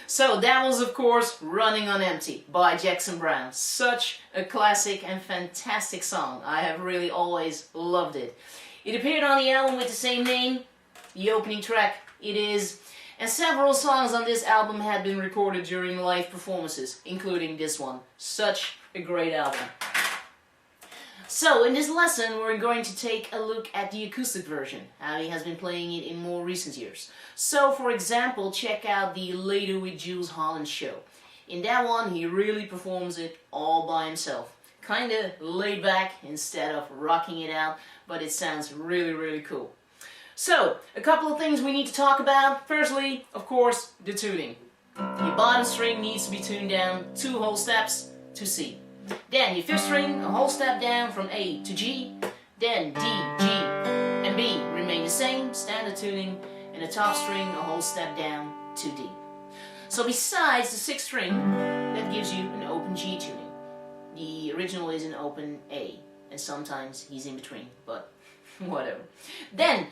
So that was, of course, Running on Empty by Browne. Such a classic and fantastic song. I have really always loved it. It appeared on the album with the same name, the opening track it is, and several songs on this album had been recorded during live performances, including this one. Such a great album. So in this lesson we're going to take a look at the acoustic version, how he has been playing it in more recent years. So for example, check out the Later With Jools Holland show. In that one he really performs it all by himself. Kinda laid back instead of rocking it out, but it sounds really cool. So, a couple of things we need to talk about. Firstly, of course, the tuning. Your bottom string needs to be tuned down 2 whole steps to C. Then your 5th string, a whole step down from A to G. Then D, G, and B remain the same, standard tuning. And the top string, a whole step down to D. So besides the 6th string, that gives you an open G tuning. The original is an open A, and sometimes he's in between, but whatever. Then,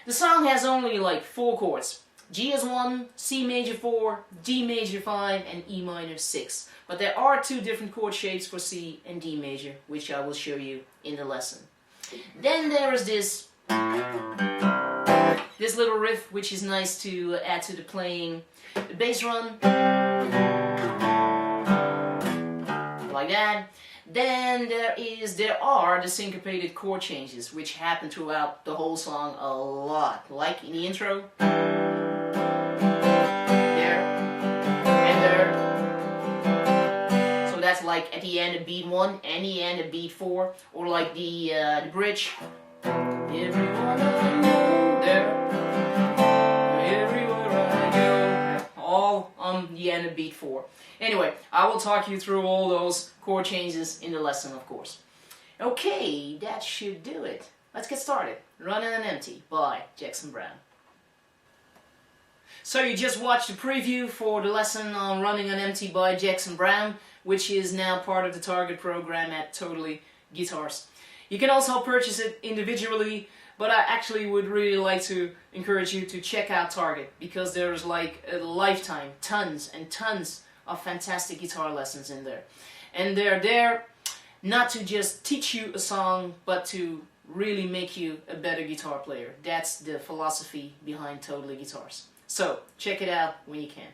the song has only like 4 chords. G is 1, C major 4, D major 5, and E minor 6. But there are 2 different chord shapes for C and D major, which I will show you in the lesson. Then there is this little riff, which is nice to add to the playing. The bass run, like that. Then there are the syncopated chord changes, which happen throughout the whole song a lot. Like in the intro, there, and there. So that's like at the end of beat 1 and the end of beat 4, or like the bridge. Everyone I know there, everywhere I go. All on the end of beat 4. Anyway, I will talk you through all those chord changes in the lesson, of course. Okay, that should do it. Let's get started. Running on Empty by Browne. So you just watched the preview for the lesson on Running on Empty by Browne, which is now part of the Target program at TotallyGuitars. You can also purchase it individually, but I actually would really like to encourage you to check out Target, because there's like a lifetime, tons and tons of fantastic guitar lessons in there. And they're there not to just teach you a song, but to really make you a better guitar player. That's the philosophy behind TotallyGuitars. So check it out when you can.